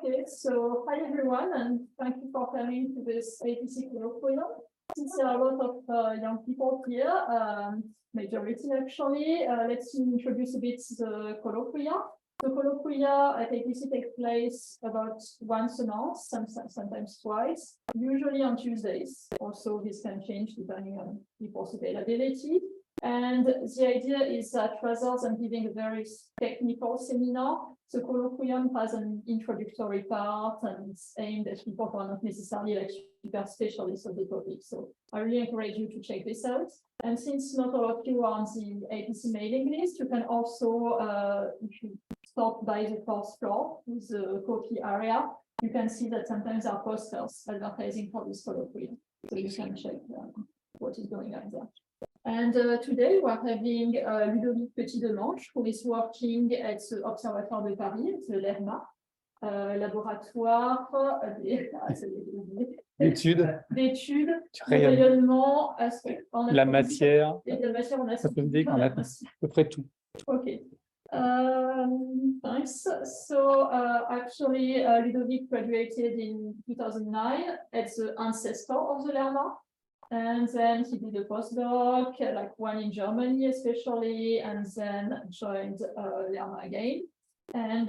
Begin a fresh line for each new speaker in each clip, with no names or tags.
Okay, so hi everyone, and thank you for coming to this APC colloquium. Since there are a lot of young people here, majority actually, let's introduce a bit the colloquia. The colloquia at APC take place about once a month, sometimes twice, usually on Tuesdays. Also, this can change depending on people's availability. And the idea is that rather than giving a very technical seminar, the colloquium has an introductory part and it's aimed at people who are not necessarily like super specialists of the topic. So I really encourage you to check this out. And since not all of you are on the APC mailing list, you can also, if you stop by the first floor with the copy area, you can see that sometimes there are posters advertising for this colloquium. So you can check what is going on there. And today we're having Ludovic Petitdemange, who is working at the Observatoire de Paris, the LERMA, laboratoire
d'études
du rayonnement,
la matière,
et de la matière en
ça peut dire qu'on a à peu près tout.
Okay. Thanks. So actually, Ludovic graduated in 2009 at the ancestor of the LERMA. And then he did a postdoc, like one in Germany especially, and then joined LERMA again. And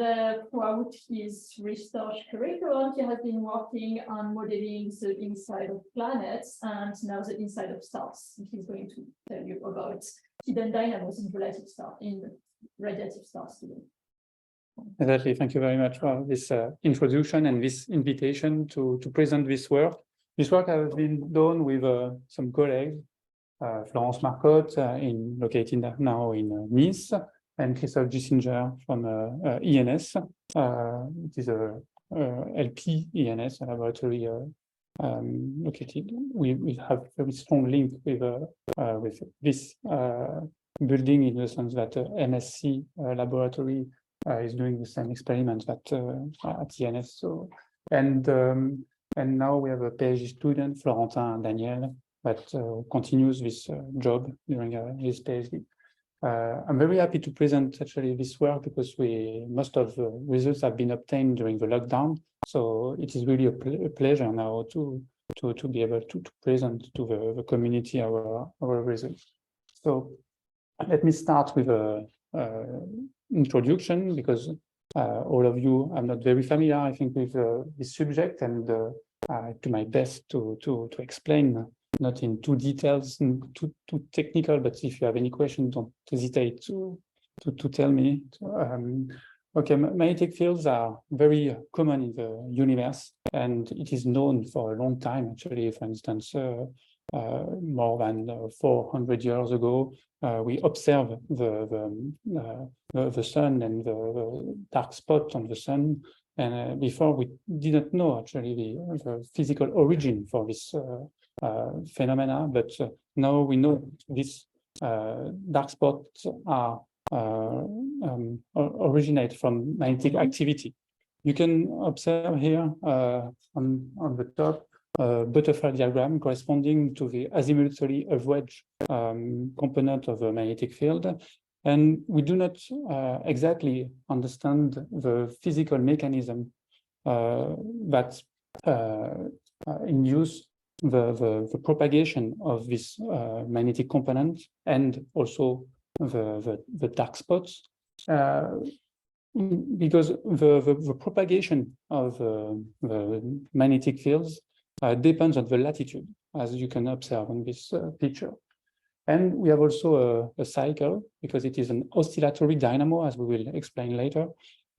throughout his research curriculum, he has been working on modeling the inside of planets and now the inside of stars. He's going to tell you about hidden dynamos in radiative stars today.
Exactly. Thank you very much for this introduction and this invitation to present this work. This work has been done with some colleagues, Florence Marcotte, located now in Nice, and Christophe Gissinger from ENS. It is a LP ENS, a laboratory located. We have a very strong link with this building in the sense that MSc laboratory is doing the same experiments at ENS. So, and now we have a PhD student, Florentin Daniel, that continues this job during his PhD. I'm very happy to present actually this work because most of the results have been obtained during the lockdown. So it is really a pleasure now to be able to present to the community our results. So let me start with an introduction because all of you are not very familiar, I think, with this subject, and I do my best to explain, not in too details, too technical, but if you have any questions, don't hesitate to tell me. Okay, magnetic fields are very common in the universe, and it is known for a long time, actually. For instance, more than 400 years ago, we observed the sun and the dark spot on the sun. And before we didn't know actually the physical origin for this phenomena, but now we know these dark spots are originate from magnetic activity. You can observe here on the top butterfly diagram corresponding to the azimuthally average component of the magnetic field. And we do not exactly understand the physical mechanism that induce the propagation of this magnetic component and also the dark spots, because the propagation of the magnetic fields depends on the latitude, as you can observe on this picture. And we have also a cycle, because it is an oscillatory dynamo, as we will explain later,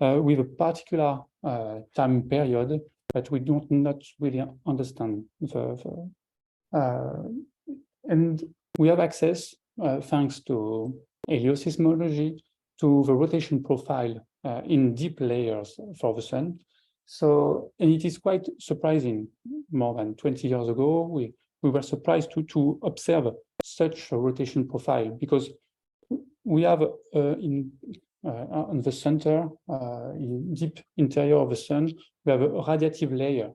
with a particular time period that we do not really understand. And we have access, thanks to heliosysmology, to the rotation profile in deep layers for the sun. So, and it is quite surprising. More than 20 years ago, we were surprised to observe such a rotation profile, because we have on the center, in deep interior of the sun, we have a radiative layer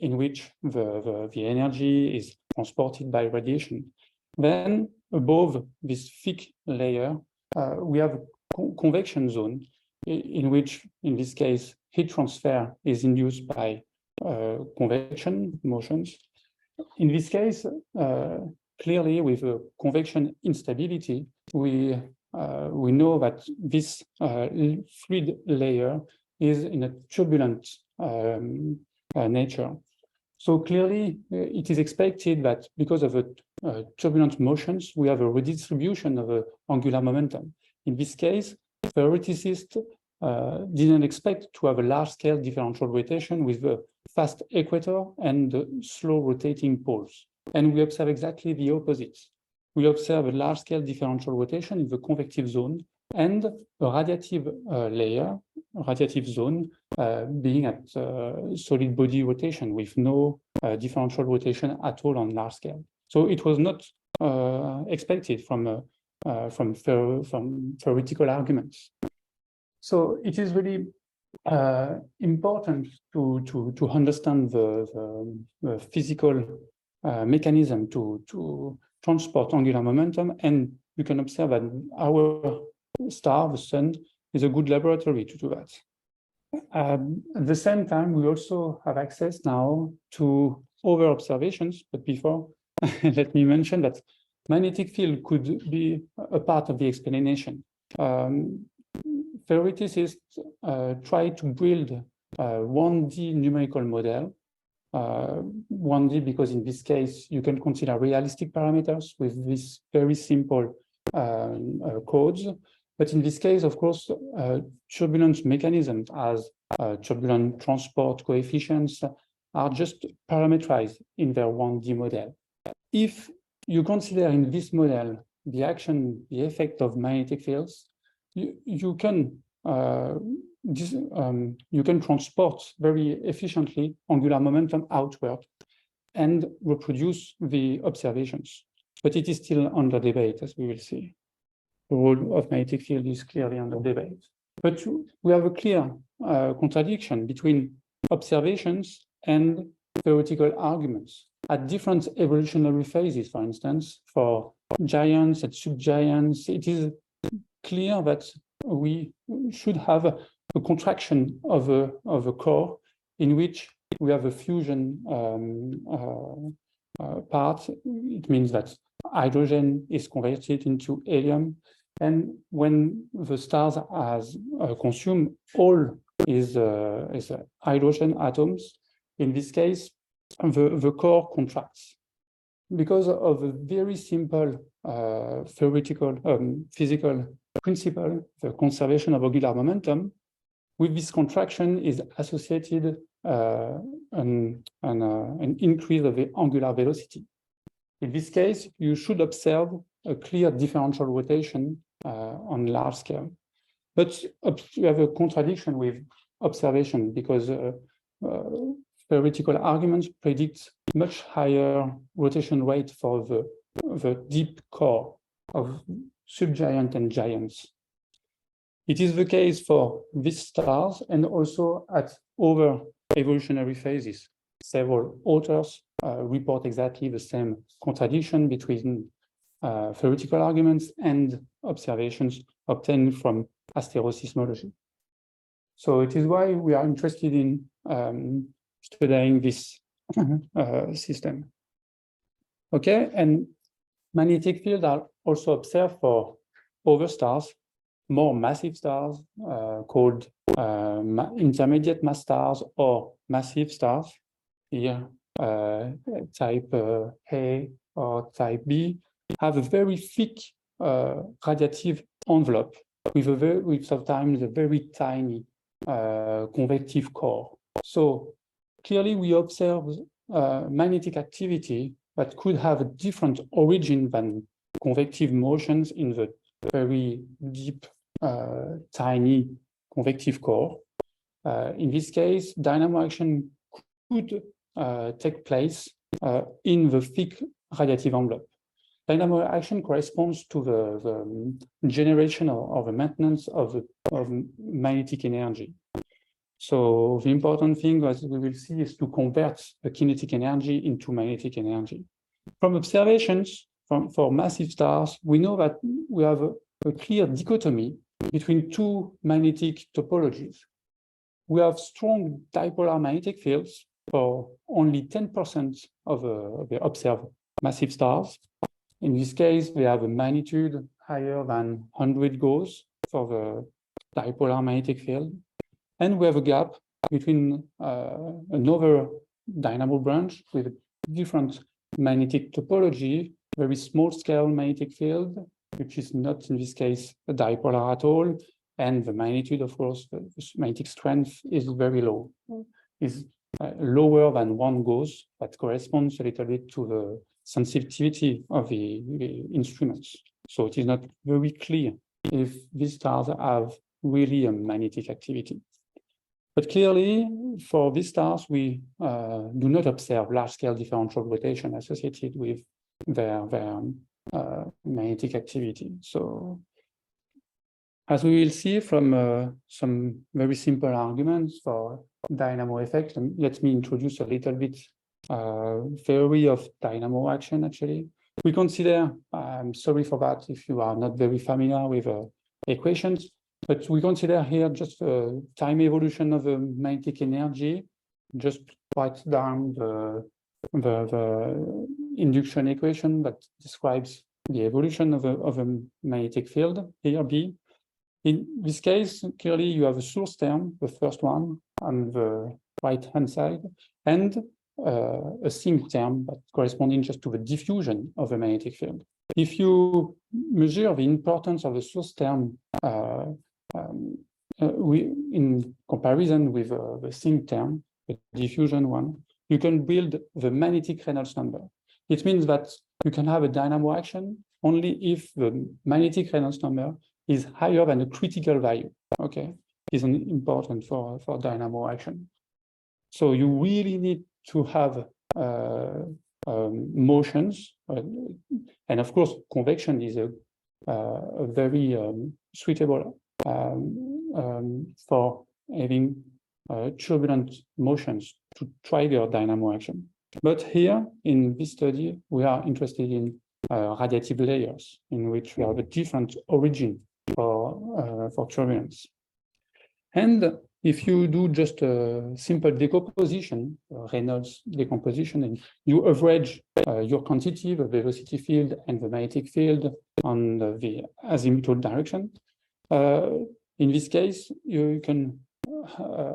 in which the energy is transported by radiation. Then above this thick layer, we have a convection zone in which, in this case, heat transfer is induced by convection motions. In this case, clearly with a convection instability, we know that this fluid layer is in a turbulent nature. So clearly, it is expected that because of the turbulent motions, we have a redistribution of angular momentum. In this case, theoreticists didn't expect to have a large-scale differential rotation with a fast equator and slow rotating poles. And we observe exactly the opposite. We observe a large-scale differential rotation in the convective zone and a radiative layer, radiative zone, being at solid body rotation with no differential rotation at all on large scale. So it was not expected from theoretical arguments. So it is really important to understand the physical mechanism to transport angular momentum, and you can observe that our star, the sun, is a good laboratory to do that. At the same time, we also have access now to other observations, but before, let me mention that magnetic field could be a part of the explanation. Theoreticists try to build a 1D numerical model. 1D because in this case, you can consider realistic parameters with these very simple codes. But in this case, of course, turbulence mechanisms as turbulent transport coefficients are just parameterized in their 1D model. If you consider in this model the action, the effect of magnetic fields, you can transport very efficiently angular momentum outward and reproduce the observations. But it is still under debate, as we will see. The role of magnetic field is clearly under debate. But we have a clear contradiction between observations and theoretical arguments at different evolutionary phases. For instance, for giants and subgiants, it is clear that we should have a contraction of a core in which we have a fusion part. It means that hydrogen is converted into helium, and when the stars has consumed all is hydrogen atoms. In this case, the core contracts because of a very simple theoretical physical principle, the conservation of angular momentum. With this contraction is associated an increase of the angular velocity. In this case, you should observe a clear differential rotation on large scale. But you have a contradiction with observation because theoretical arguments predict much higher rotation rate for the deep core of subgiant and giants. It is the case for these stars and also at other evolutionary phases. Several authors report exactly the same contradiction between theoretical arguments and observations obtained from asteroseismology. So it is why we are interested in studying this system. Okay, and magnetic fields are also observed for other stars, more massive stars called intermediate mass stars or massive stars. Here, type A or type B have a very thick radiative envelope with sometimes a very tiny convective core. So clearly we observe magnetic activity that could have a different origin than convective motions in the very deep, tiny convective core. In this case, dynamo action could take place in the thick radiative envelope. Dynamo action corresponds to the generation or the maintenance of magnetic energy. So the important thing, as we will see, is to convert the kinetic energy into magnetic energy. From observations for massive stars, we know that we have a clear dichotomy between two magnetic topologies. We have strong dipolar magnetic fields for only 10% of the observed massive stars. In this case, we have a magnitude higher than 100 Gauss for the dipolar magnetic field. And we have a gap between another dynamo branch with a different magnetic topology, very small scale magnetic field, which is not in this case a dipolar at all. And the magnitude, of course, the magnetic strength is very low, is lower than 1 Gauss. That corresponds a little bit to the sensitivity of the instruments. So it is not very clear if these stars have really a magnetic activity. But clearly, for these stars, we do not observe large-scale differential rotation associated with their magnetic activity. So, as we will see from some very simple arguments for dynamo effect, let me introduce a little bit theory of dynamo action, actually. We consider, I'm sorry for that if you are not very familiar with equations, but we consider here just the time evolution of the magnetic energy, just write down the induction equation that describes the evolution of a magnetic field, here B. In this case, clearly you have a source term, the first one, on the right-hand side, and a sink term that corresponding just to the diffusion of the magnetic field. If you measure the importance of the source term in comparison with the sink term, the diffusion one, you can build the magnetic Reynolds number. It means that you can have a dynamo action only if the magnetic Reynolds number is higher than a critical value, okay? Is important for dynamo action. So you really need to have motions, and of course, convection is a very suitable for having turbulent motions to trigger dynamo action. But here in this study, we are interested in radiative layers in which we have a different origin for turbulence. And if you do just a simple decomposition, Reynolds decomposition, and you average your quantity, the velocity field and the magnetic field on the azimuthal direction, in this case, you can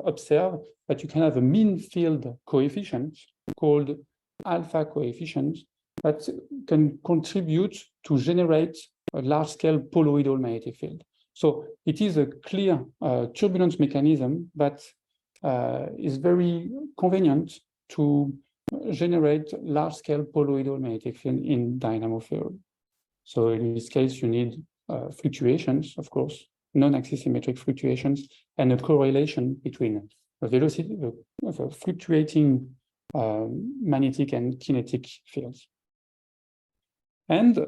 observe that you can have a mean field coefficient called alpha coefficient that can contribute to generate a large-scale poloidal magnetic field. So it is a clear turbulence mechanism that is very convenient to generate large-scale poloidal magnetic field in dynamo theory. So in this case, you need fluctuations, of course, non-axis symmetric fluctuations, and a correlation between the velocity, the fluctuating magnetic and kinetic fields. And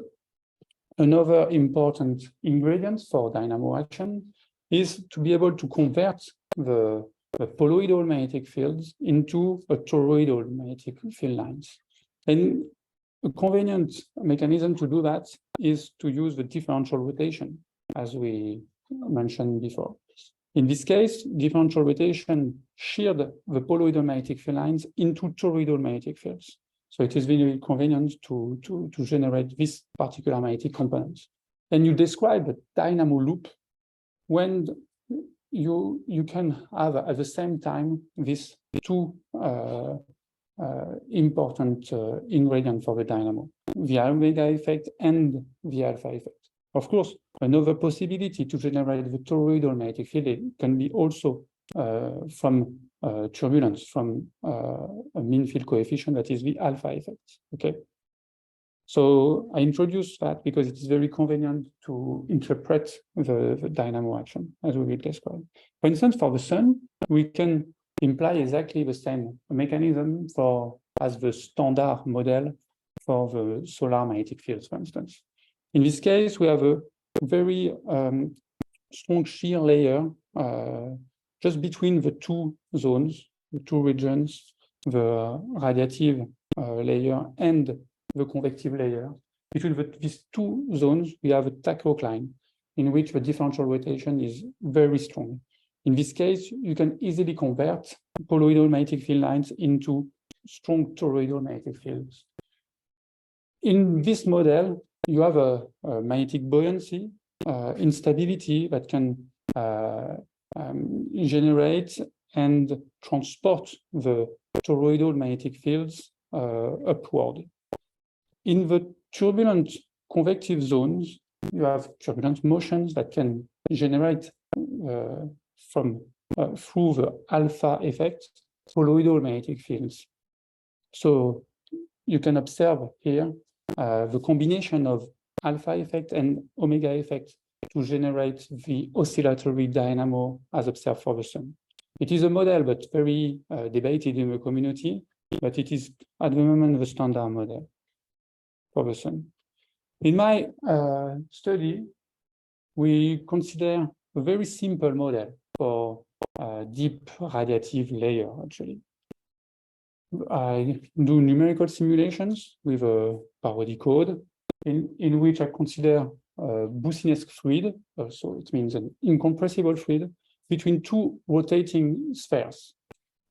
another important ingredient for dynamo action is to be able to convert the poloidal magnetic fields into a toroidal magnetic field lines. And a convenient mechanism to do that is to use the differential rotation, as we mentioned before. In this case, differential rotation sheared the poloidal magnetic field lines into toroidal magnetic fields. So it is very convenient to generate this particular magnetic component. And you describe a dynamo loop when you can have at the same time these two important ingredients for the dynamo, the omega effect and the alpha effect. Of course, another possibility to generate the toroidal magnetic field can be also from turbulence, from a mean field coefficient that is the alpha effect, okay? So I introduced that because it is very convenient to interpret the dynamo action, as we will describe. For instance, for the sun, we can imply exactly the same mechanism as the standard model for the solar magnetic fields, for instance. In this case, we have a very strong shear layer just between the two zones, the two regions, the radiative layer and the convective layer. Between these two zones, we have a tachycline. in which the differential rotation is very strong. In this case, you can easily convert colloidal magnetic field lines into strong toroidal magnetic fields. In this model, you have a magnetic buoyancy, instability that can generate and transport the toroidal magnetic fields upward. In the turbulent convective zones, you have turbulent motions that can generate through the alpha effect colloidal magnetic fields. So you can observe here the combination of alpha effect and omega effect to generate the oscillatory dynamo as observed for the sun. It is a model, but very debated in the community, but it is at the moment the standard model for the sun. In my study, we consider a very simple model for deep radiative layer, actually. I do numerical simulations with a parody code in which I consider Boussinesq fluid, so it means an incompressible fluid, between two rotating spheres.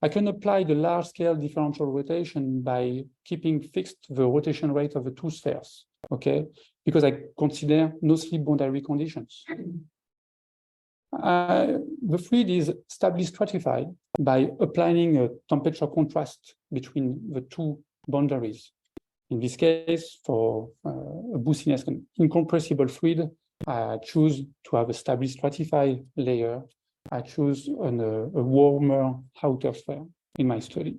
I can apply the large-scale differential rotation by keeping fixed the rotation rate of the two spheres, okay? Because I consider no slip boundary conditions. The fluid is stably stratified by applying a temperature contrast between the two boundaries. In this case, for a Boussinesq incompressible fluid, I choose to have a stably stratified layer. I choose a warmer outer sphere in my study.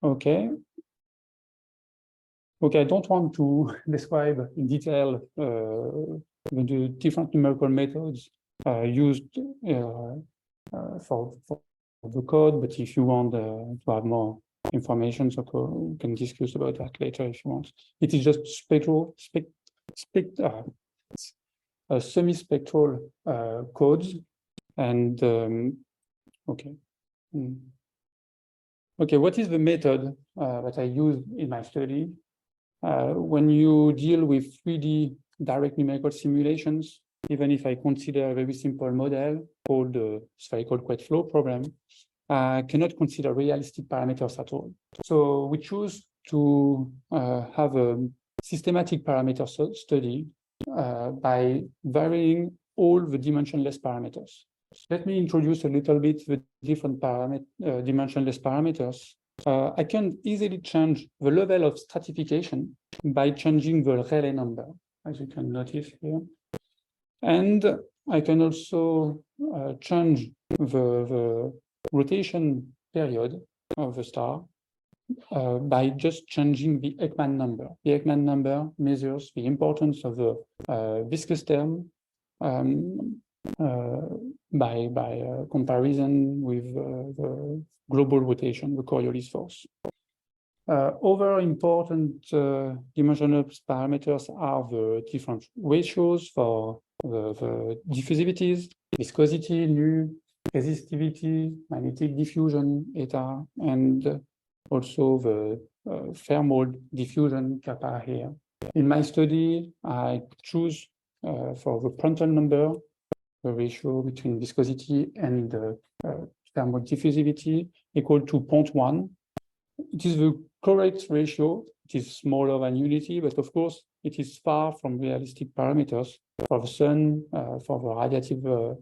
Okay. Okay, I don't want to describe in detail the different numerical methods used for the code, but if you want to have more information, so we can discuss about that later if you want. It is just semi-spectral codes, and okay. Okay, what is the method that I use in my study? When you deal with 3D direct numerical simulations, even if I consider a very simple model called the spherical quake flow problem, I cannot consider realistic parameters at all. So we choose to have a systematic parameter study by varying all the dimensionless parameters. Let me introduce a little bit the different dimensionless parameters. I can easily change the level of stratification by changing the Rayleigh number, as you can notice here. And I can also change the rotation period of the star by just changing the Ekman number. The Ekman number measures the importance of the viscous term by comparison with the global rotation, the Coriolis force. Other important dimensional parameters are the different ratios for the diffusivities, viscosity, nu, resistivity, magnetic diffusion, eta, and also the thermal diffusion kappa here. In my study, I choose for the Prandtl number, the ratio between viscosity and thermal diffusivity equal to 0.1. It is the correct ratio. It is smaller than unity, but of course, it is far from realistic parameters. For the sun, for the radiative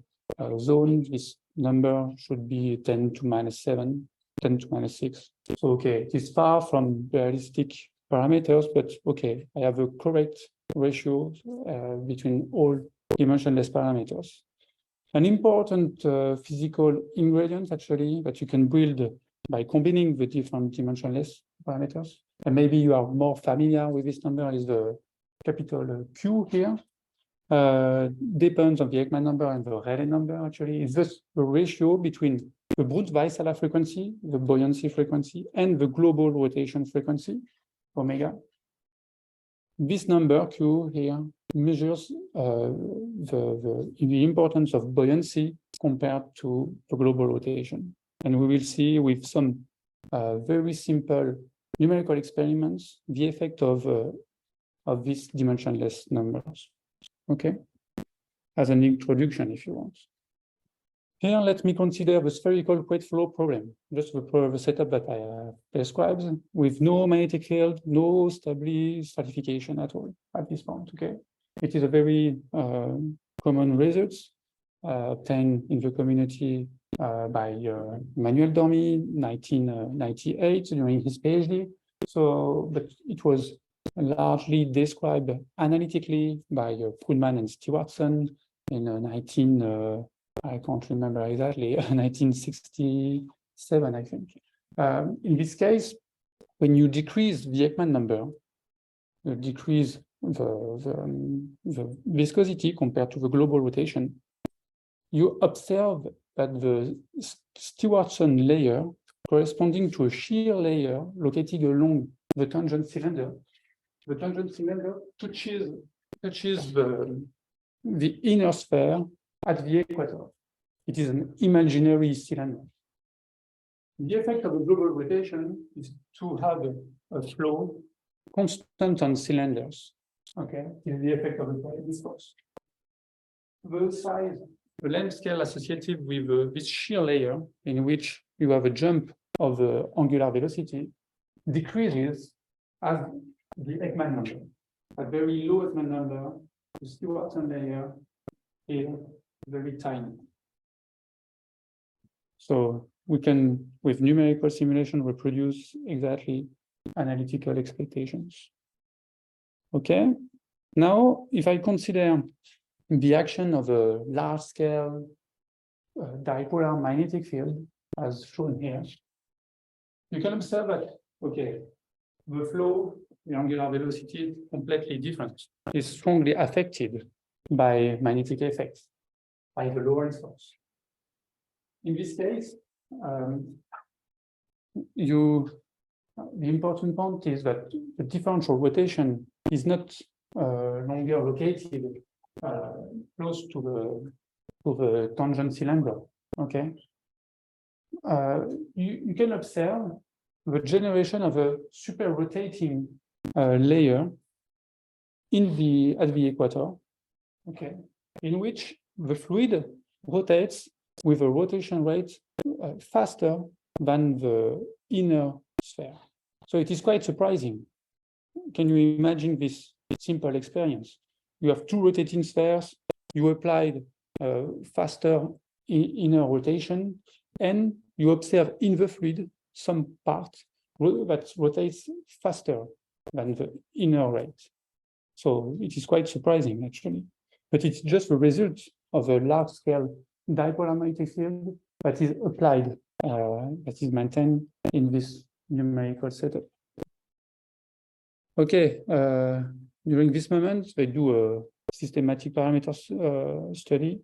zone, this number should be 10 to minus 7, 10 to minus 6. So, okay, it is far from realistic parameters, but okay, I have a correct ratio between all dimensionless parameters. An important physical ingredient, actually, that you can build by combining the different dimensionless parameters, and maybe you are more familiar with this number, is the capital Q here. Depends on the Ekman number and the Rayleigh number, actually. It's just the ratio between the Brunt-Weissaler frequency, the buoyancy frequency, and the global rotation frequency, omega. This number, Q here, measures the importance of buoyancy compared to the global rotation. And we will see with some very simple numerical experiments the effect of these dimensionless numbers. Okay. as an introduction, if you want. Here, let me consider the spherical plate flow problem, just the setup that I described, with no magnetic field, no stratification at all at this point, okay? It is a very common result obtained in the community by Manuel Dormy, 1998, during his PhD. So, but it was largely described analytically by Friedman and Stewardson in I can't remember exactly, 1967, I think. In this case, when you decrease the Ekman number, you decrease the viscosity compared to the global rotation, you observe that the Stewardson layer corresponding to a shear layer located along the tangent cylinder touches the inner sphere at the equator. It is an imaginary cylinder. The effect of a global rotation is to have a flow constant on cylinders. Okay, is the effect of this force. The size, the length scale associated with this shear layer, in which you have a jump of the angular velocity, decreases as the Ekman number. A very low Ekman number, the Stewardson layer is very tiny. So we can, with numerical simulation, reproduce exactly analytical expectations. Okay, now if I consider the action of a large-scale dipolar magnetic field, as shown here, you can observe that, okay, the flow, the angular velocity is completely different. It's strongly affected by magnetic effects, by the Lorentz force. In this case, the important point is that the differential rotation is not longer located close to the tangent cylinder. Okay, you can observe the generation of a super rotating layer at the equator. Okay, in which the fluid rotates with a rotation rate faster than the inner sphere. So it is quite surprising. Can you imagine this simple experience? You have two rotating spheres, you applied faster inner rotation, and you observe in the fluid some part that rotates faster than the inner rate. So it is quite surprising, actually. But it's just the result of a large-scale dipolar magnetic field that is applied, that is maintained in this numerical setup. Okay, during this moment, they do a systematic parameters study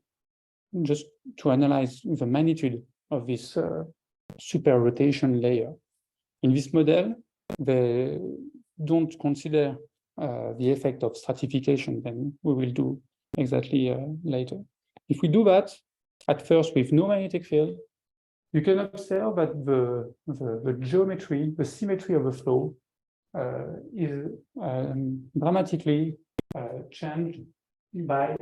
just to analyze the magnitude of this super rotation layer. In this model, they don't consider the effect of stratification, then we will do exactly later. If we do that, at first with no magnetic field, you can observe that the geometry, the symmetry of the flow is dramatically changed by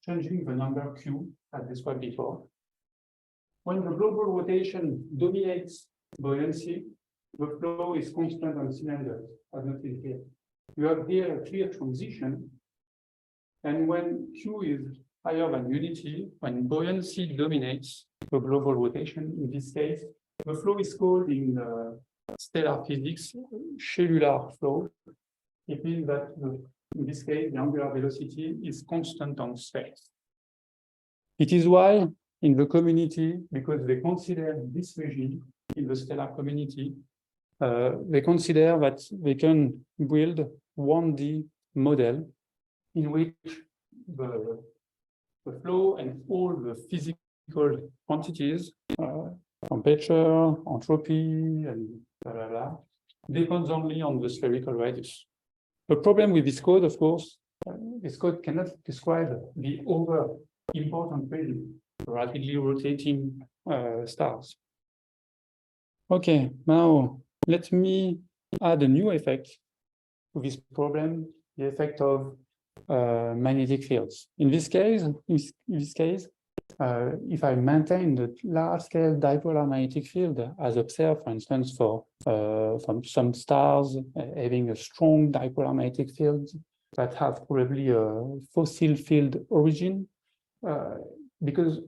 changing the number Q, as described before. When the global rotation dominates buoyancy, the flow is constant on cylinders, as noted here. You have here a clear transition, and when Q is higher than unity, when buoyancy dominates the global rotation, in this case, the flow is called in stellar physics cellular flow. It means that in this case, the angular velocity is constant on space. It is why in the community, because they consider this regime in the stellar community, they consider that they can build 1D model in which the flow and all the physical quantities, temperature, entropy, and blah, blah, blah, depends only on the spherical radius. The problem with this code, of course, this code cannot describe the other important region, rapidly rotating stars. Okay, now let me add a new effect to this problem, the effect of magnetic fields. In this case, if I maintain the large-scale dipolar magnetic field as observed, for instance, for from some stars having a strong dipolar magnetic field that have probably a fossil field origin, because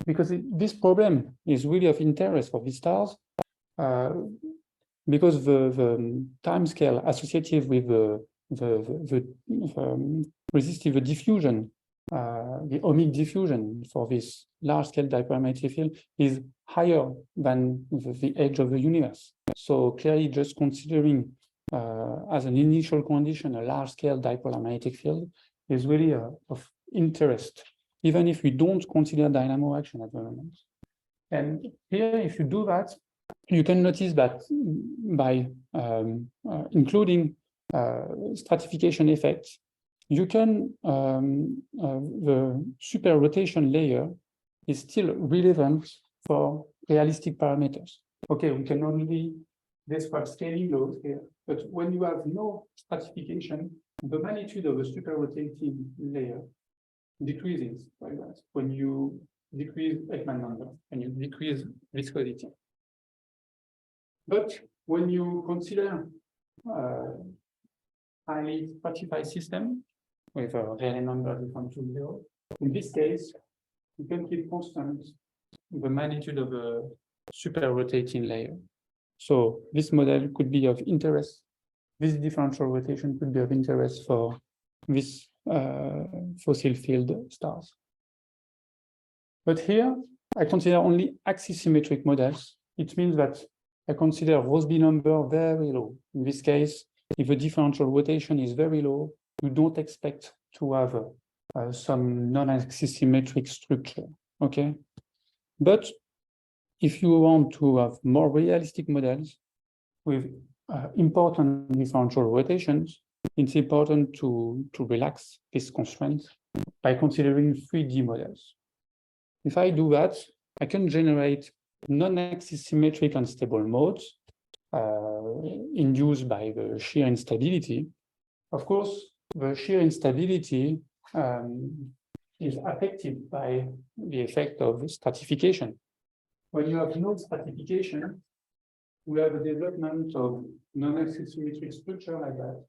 this problem is really of interest for these stars, because the time scale associated with the resistive diffusion, the ohmic diffusion for this large-scale dipolar magnetic field is higher than the age of the universe. So clearly, just considering as an initial condition a large-scale dipolar magnetic field is really of interest, even if we don't consider dynamo action at the moment. And here, if you do that, you can notice that by including stratification effects, you can, the super rotation layer is still relevant for realistic parameters. Okay, we can only describe scaling laws here, but when you have no stratification, the magnitude of the super rotating layer decreases like that when you decrease Ekman number and you decrease viscosity. But when you consider highly stratified system with a Rayleigh number equal to 0, in this case, you can keep constant the magnitude of the super rotating layer. So this model could be of interest. This differential rotation could be of interest for this fossil field stars. But here, I consider only axis symmetric models. It means that I consider Rossby number very low. In this case, if the differential rotation is very low, you don't expect to have some non-axis symmetric structure, okay? But if you want to have more realistic models with important differential rotations, it's important to relax this constraint by considering 3D models. If I do that, I can generate non-axis symmetric unstable modes induced by the shear instability. Of course, the shear instability is affected by the effect of stratification. When you have no stratification, we have a development of non-axis symmetric structure like that,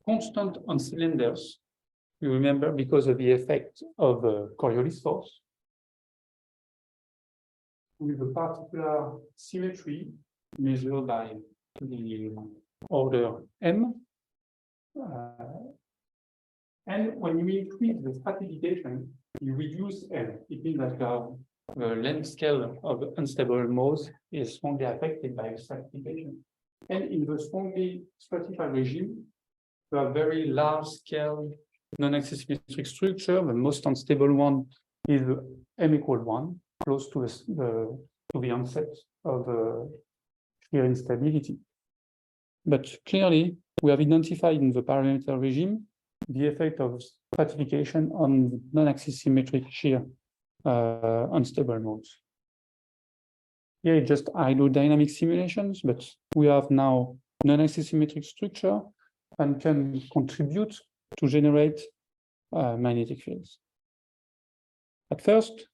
constant on cylinders. You remember, because of the effect of Coriolis force, with a particular symmetry measured by the order M. And when you increase the stratification, you reduce L. It means that the length scale of unstable modes is strongly affected by stratification. And in the strongly stratified regime, you have very large scale non-axis symmetric structure. The most unstable one is M equal 1, close to the onset of shear instability. But clearly, we have identified in the parameter regime the effect of stratification on non-axis symmetric shear unstable modes. Here it's just hydrodynamic simulations, but we have now non-axis symmetric structure and can contribute to generate magnetic fields. At first,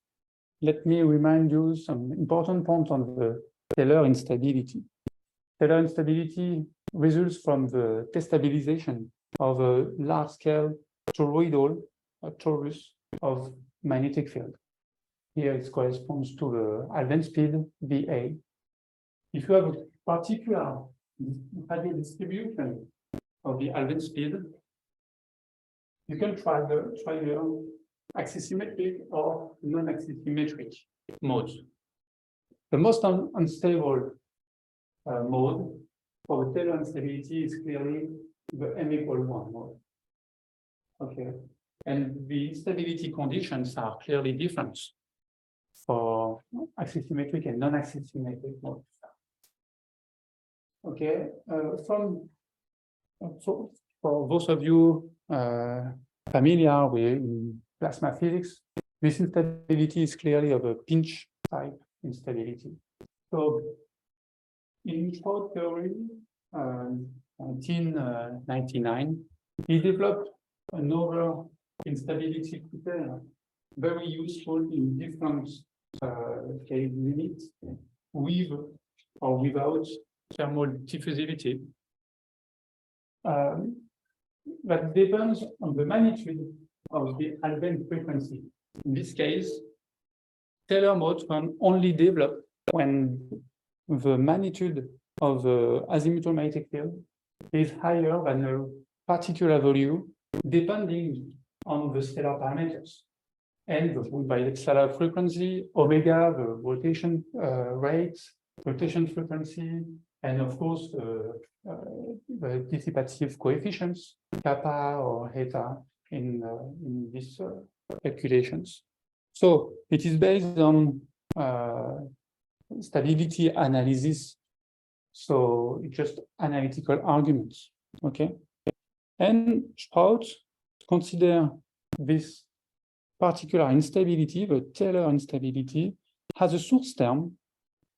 let me remind you some important points on the Taylor instability. Taylor instability results from the destabilization of a large-scale toroidal torus of magnetic field. Here it corresponds to the Allen speed VA. If you have a particular radial distribution of the Allen speed, you can try the axis symmetric or non-axis symmetric modes. The most unstable mode for the Taylor instability is clearly the M equal 1 mode. Okay, and the instability conditions are clearly different for axis symmetric and non-axis symmetric modes. Okay, so for those of you familiar with plasma physics, this instability is clearly of a pinch type instability. So in short theory, 1999, he developed another instability criteria, very useful in different case limits, with or without thermal diffusivity. That depends on the magnitude of the Alben frequency. In this case, Taylor modes can only develop when the magnitude of the azimuthal magnetic field is higher than a particular value, depending on the stellar parameters. And by the stellar frequency, omega, the rotation rate, rotation frequency, and of course, the dissipative coefficients, kappa or eta, in these calculations. So it is based on stability analysis. So it's just analytical arguments, okay? And Sprout consider this particular instability, the Taylor instability, has a source term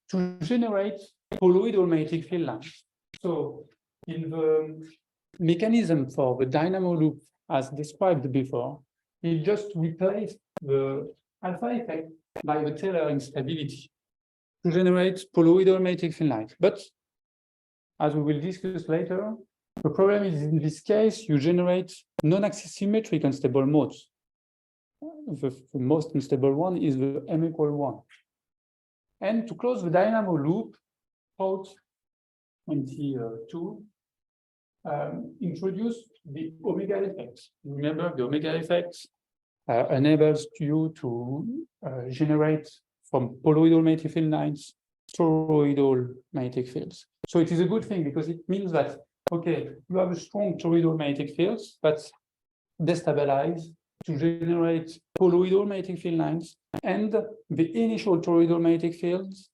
to generate colloidal magnetic field lines. So in the mechanism for the dynamo loop, as described before, it just replaced the alpha effect by the Taylor instability to generate colloidal magnetic field lines. But as we will discuss later, the problem is in this case, you generate non-axis symmetric unstable modes. The most unstable one is the m=1. And to close the dynamo loop, Sprout 22 introduced the omega effect. Remember, the omega effect enables you to generate from colloidal magnetic field lines toroidal magnetic fields. So it is a good thing because it means that, okay, you have a strong toroidal magnetic fields, but destabilize to generate colloidal magnetic field lines, and the initial toroidal magnetic fields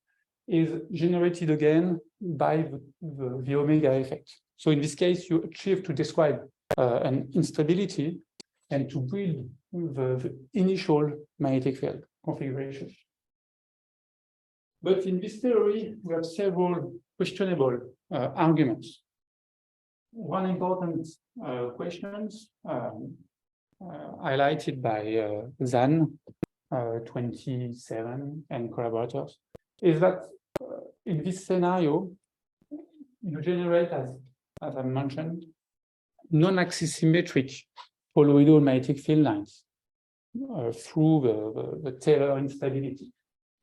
is generated again by the omega effect. So in this case, you achieve to describe an instability and to build the initial magnetic field configuration. But in this theory, we have several questionable arguments. One important questions highlighted by Zan 27 and collaborators is that in this scenario, you generate, as I mentioned, non-axis symmetric colloidal magnetic field lines through the Taylor instability.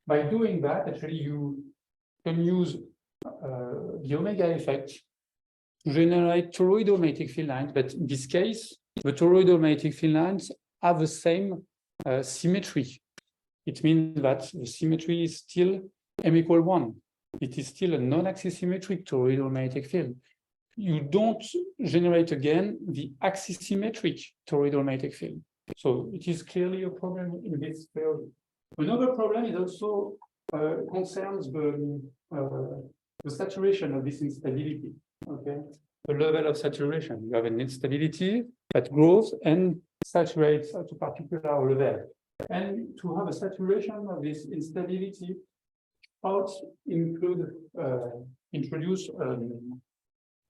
By doing that, actually, you can use the omega effect to generate toroidal magnetic field lines, but in this case, the toroidal magnetic field lines have the same symmetry. It means that the symmetry is still m=1. It is still a non-axis symmetric toroidal magnetic field. You don't generate again the axis symmetric toroidal magnetic field. So it is clearly a problem in this theory. Another problem is also concerns the saturation of this instability. Okay, the level of saturation. You have an instability that grows and saturates at a particular level. And to have a saturation of this instability, Sprout introduce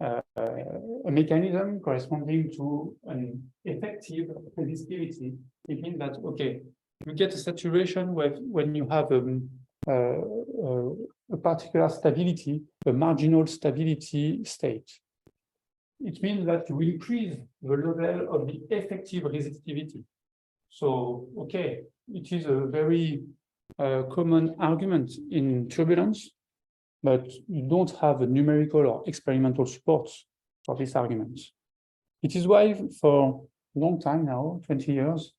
a mechanism corresponding to an effective resistivity. It means that, okay, you get a saturation when you have a particular stability, a marginal stability state. It means that you increase the level of the effective resistivity. So, okay, it is a very common argument in turbulence, but you don't have a numerical or experimental support for this argument. It is why for a long time now, 20 years,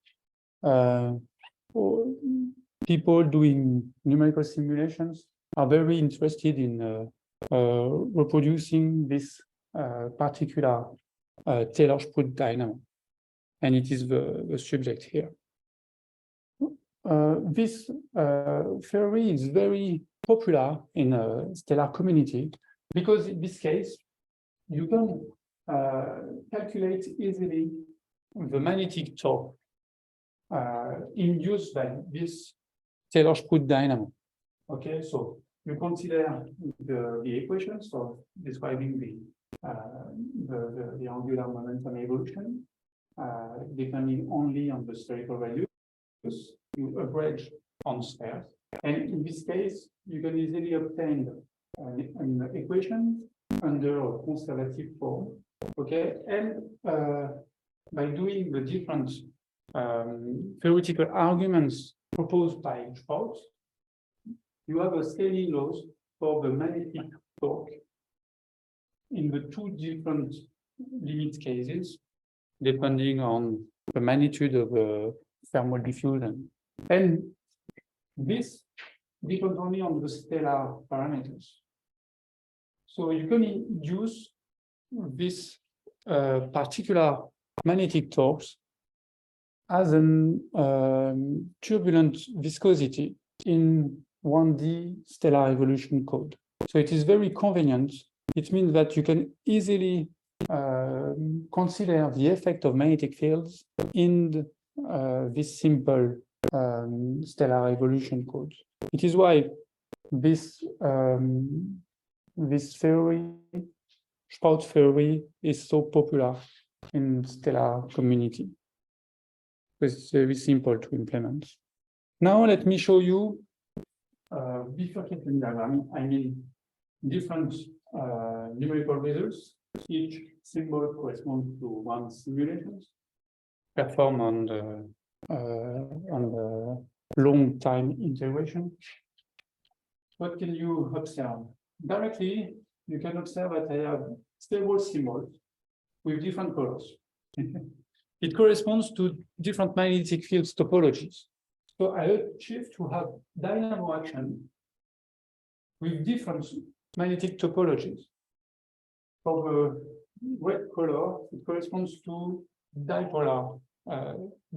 people doing numerical simulations are very interested in reproducing this particular Tayler-Spruit dynamo. And it is the subject here. This theory is very popular in a stellar community because in this case, you can calculate easily the magnetic torque induced by this Tayler-Spruit dynamo. Okay, so you consider the equations for describing the angular momentum evolution. depending only on the spherical values. You average on spheres. And in this case, you can easily obtain an equation under a conservative form. Okay, and by doing the different theoretical arguments proposed by Sprout, you have a scaling laws for the magnetic torque in the two different limit cases, depending on the magnitude of the thermal diffusion. And this depends only on the stellar parameters. So you can use this particular magnetic torques as an turbulent viscosity in 1D stellar evolution code. So it is very convenient. It means that you can easily consider the effect of magnetic fields in this simple stellar evolution code. It is why this this theory, Sprout theory, is so popular in stellar community, because it's very simple to implement. Now let me show you bifurcating diagram. I mean different numerical results. Each symbol corresponds to one simulation performed on the long time integration. What can you observe? Directly, you can observe that I have stable symbols with different colors. It corresponds to different magnetic fields topologies. So I achieve to have dynamo action with different magnetic topologies. For the red color, it corresponds to dipolar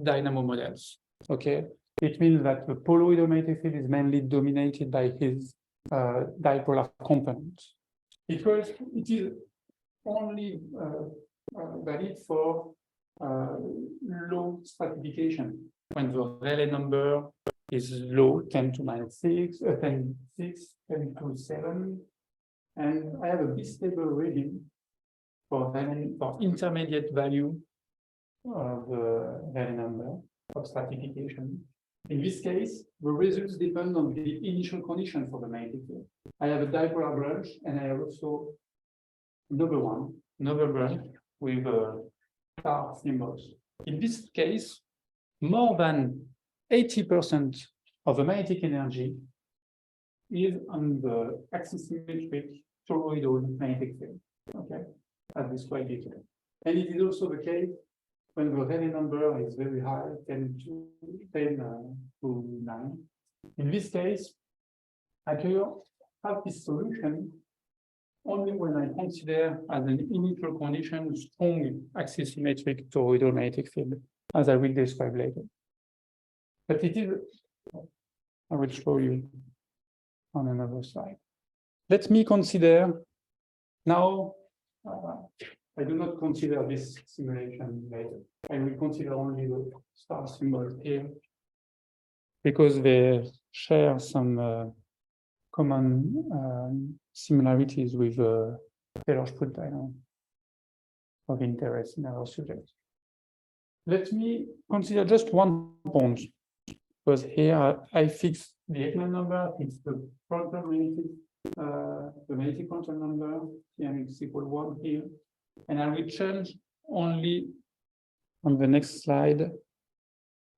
dynamo models. Okay, it means that the toroidal magnetic field is mainly dominated by his dipolar components. It is only valid for low stratification, when the Rayleigh number is low, 10 to minus 6, 10 to 7, and I have a bistable reading for intermediate value of the Rayleigh number of stratification. In this case, the results depend on the initial condition for the magnetic field. I have a dipolar branch, and I have also another branch with star symbols. In this case, more than 80% of the magnetic energy is on the axisymmetric toroidal magnetic field. Okay, as described before. And it is also the case when the Rayleigh number is very high, 10 to 9. In this case, I can have this solution only when I consider as an initial condition strong axisymmetric toroidal magnetic field, as I will describe later. But it is, I will show you on another slide. Let me consider now, I do not consider this simulation later. I will consider only the star symbol here, because they share some common similarities with Tayler-Spruit dynamo of interest in our subject. Let me consider just one point, because here I fix the Ekman number, it's the frontal magnetic quantum number, Tm is equal 1 here, and I will change only on the next slide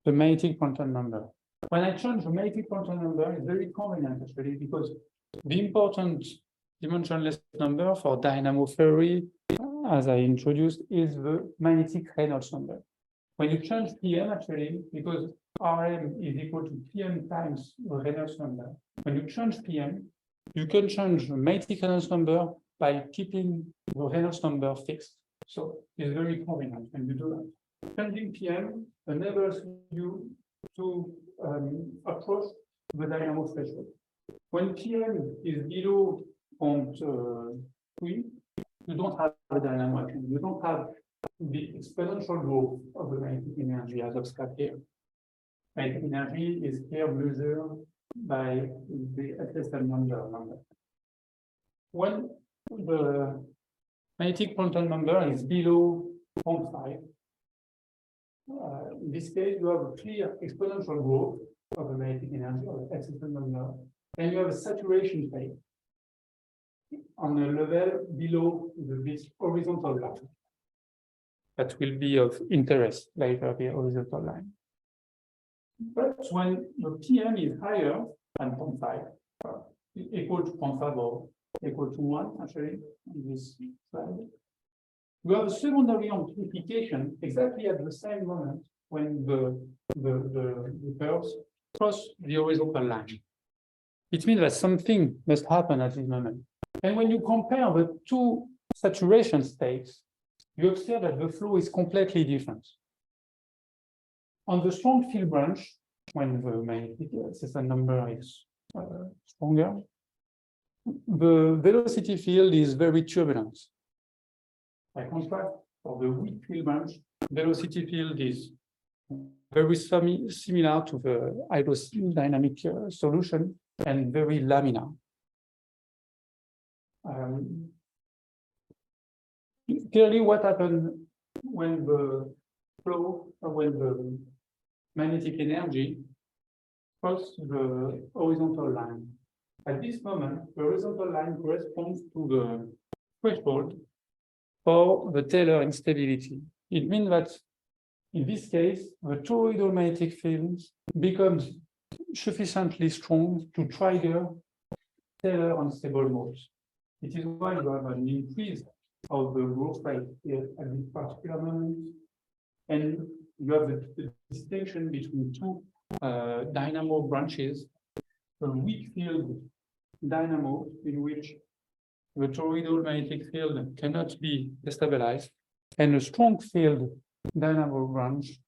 the magnetic quantum number. When I change the magnetic quantum number, it's very convenient actually, because the important dimensionless number for dynamo theory, as I introduced, is the magnetic Reynolds number. When you change Pm actually, because Rm is equal to Pm times the Reynolds number, when you change Pm, you can change the magnetic Reynolds number by keeping the Reynolds number fixed. So it's very convenient when you do that. Changing Pm enables you to approach the dynamo threshold. When Pm is below 0.3, you don't have a dynamo action. You don't have the exponential growth of the magnetic energy as observed here. Magnetic energy is here measured by the SSL number. When the magnetic quantum number is below 0.5, In this case, you have a clear exponential growth of the magnetic energy, or the existence number, and you have a saturation phase on a level below this horizontal line. That will be of interest later, the horizontal line. But when the PM is higher than 0.5, equal to 0.5 or equal to 1, actually, in this slide, we have a secondary amplification exactly at the same moment when the curves cross the horizontal line. It means that something must happen at this moment. And when you compare the two saturation states, you observe that the flow is completely different. On the strong field branch, when the magnetic system number is stronger, the velocity field is very turbulent. By contrast, for the weak field branch, velocity field is very similar to the hydrodynamic solution and very laminar. Clearly, what happened when the flow, or when the magnetic energy crosses the horizontal line? At this moment, the horizontal line corresponds to the threshold for the Taylor instability. It means that in this case, the toroidal magnetic field becomes sufficiently strong to trigger Taylor unstable modes. It is why you have an increase of the growth rate here at this particular moment, and you have the distinction between two dynamo branches, a weak field dynamo in which the toroidal magnetic field cannot be destabilized, and a strong field dynamo branch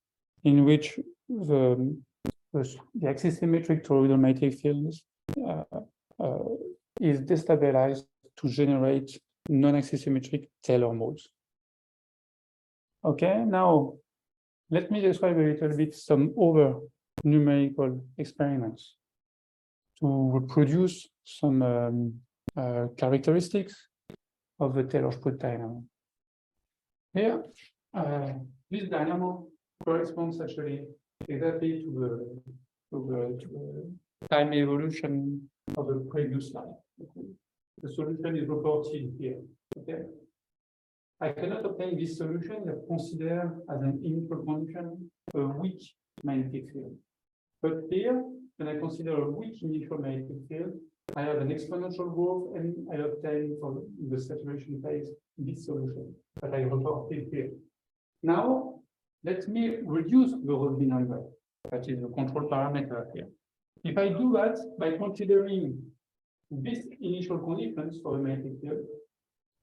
in which the axisymmetric toroidal magnetic field is destabilized to generate non-axisymmetric Taylor modes. Okay, now let me describe a little bit some other numerical experiments to reproduce some characteristics of the Tayler-Spruit dynamo. Here, this dynamo corresponds actually exactly to the time evolution of the previous slide. Okay. The solution is reported here. Okay. I cannot obtain this solution that considered as an initial condition a weak magnetic field. But here, when I consider a weak initial magnetic field, I have an exponential growth, and I obtain from the saturation phase this solution that I reported here. Now, let me reduce the Rossby number, that is the control parameter here. If I do that by considering these initial conditions for the magnetic field,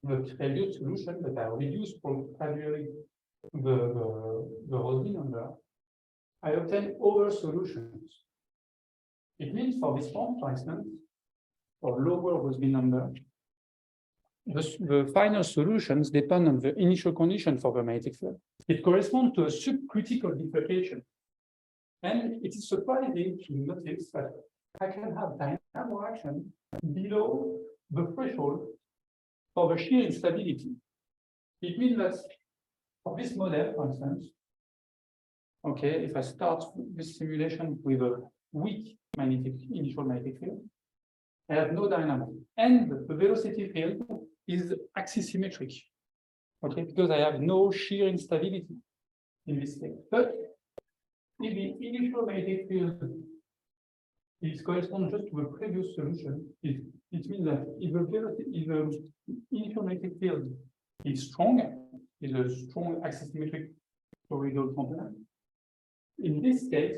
the previous solution that I reduced from gradually the Rossby number, I obtain other solutions. It means for this form, for instance, for lower Rossby number, the final solutions depend on the initial condition for the magnetic field. It corresponds to a subcritical deflection. And it is surprising to notice that I can have dynamo action below the threshold for the shear instability. It means that for this model, for instance, okay, if I start this simulation with a weak initial magnetic field, I have no dynamo, and the velocity field is axisymmetric, okay, because I have no shear instability in this case. But if the initial magnetic field is corresponds just to the previous solution, it means that if the initial magnetic field is strong, is a strong axisymmetric toroidal component, in this case,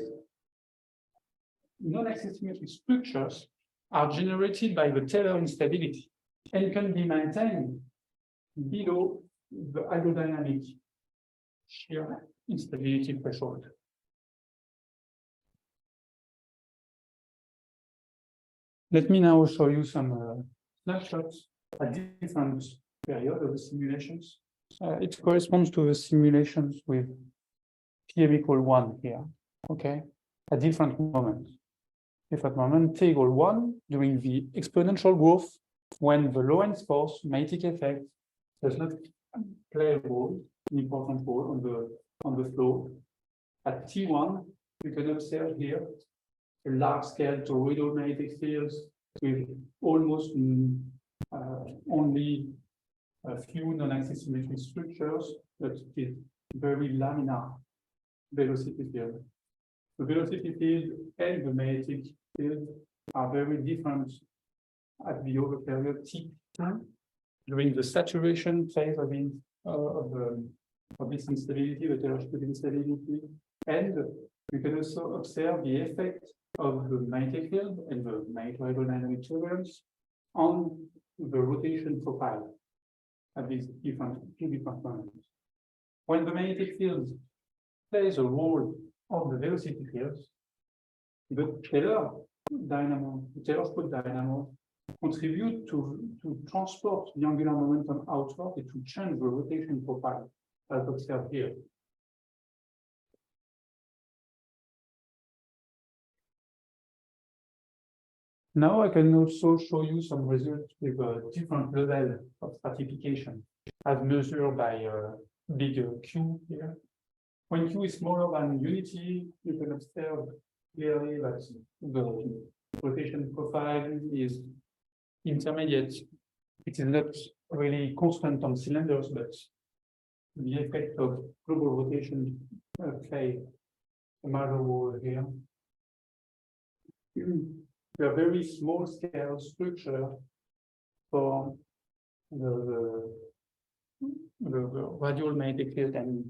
non-axisymmetric structures are generated by the Taylor instability and can be maintained below the hydrodynamic shear instability threshold. Let me now show you some snapshots at different periods of the simulations. It corresponds to the simulations with PM equal 1 here, okay, at different moments. Different moment, T equal 1 during the exponential growth when the Lorentz force magnetic effect does not play a role, an important role on the flow. at T1, you can observe here a large-scale toroidal magnetic fields with almost only a few non-axis symmetric structures, but with very laminar velocity field. The velocity field and the magnetic field are very different at the over period T during the saturation phase of this instability, the Tayler-Spruit instability, and you can also observe the effect of the magnetic field and the microhydrodynamic turbulence on the rotation profile at these two different moments. When the magnetic field plays a role of the velocity fields, the Tayler-Spruit dynamo contribute to transport the angular momentum outward and to change the rotation profile, as observed here. Now I can also show you some results with a different level of stratification, as measured by a big Q here. When Q is smaller than unity, you can observe clearly that the rotation profile is intermediate. It is not really constant on cylinders, but the effect of global rotation play a major role here. A very small scale structure for the radial magnetic field and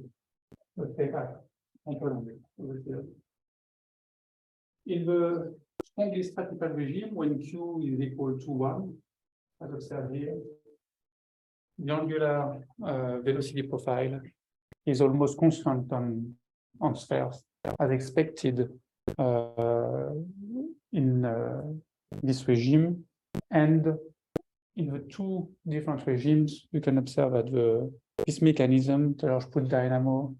the theta component of the field. In the strongly stratified regime, when Q is equal to 1, as observed here, the angular velocity profile is almost constant on spheres, as expected in this regime, and in the two different regimes, you can observe that this mechanism, Tayler-Spruit dynamo,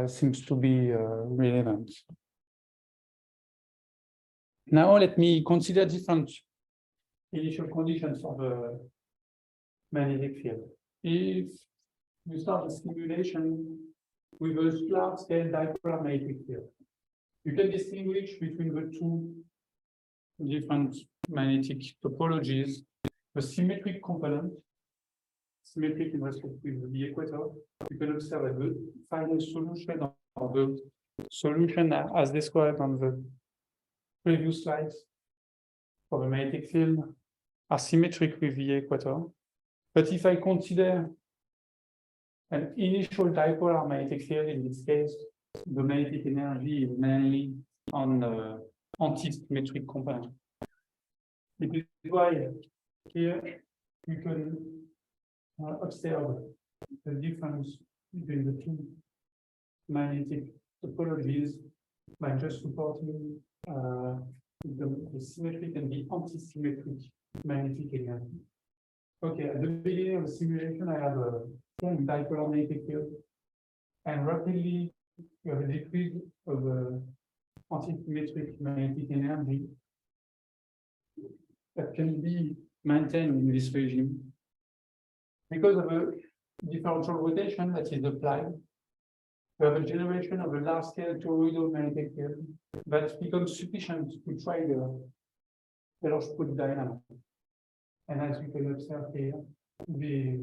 seems to be relevant. Now let me consider different initial conditions for the magnetic field. If you start the simulation with a large-scale dipolar magnetic field, you can distinguish between the two different magnetic topologies, the symmetric component, symmetric in respect with the equator. You can observe that the final solution or the solution as described on the previous slides for the magnetic field are symmetric with the equator. But if I consider an initial dipolar magnetic field, in this case, the magnetic energy is mainly on the anti-symmetric component. It is why here you can observe the difference between the two magnetic topologies by just supporting the symmetric and the anti-symmetric magnetic energy. Okay, at the beginning of the simulation, I have a strong dipolar magnetic field, and rapidly you have a decrease of the anti-symmetric magnetic energy that can be maintained in this regime. Because of a differential rotation that is applied, we have a generation of a large-scale toroidal magnetic field that becomes sufficient to trigger Tayler-Spruit dynamo. And as you can observe here, the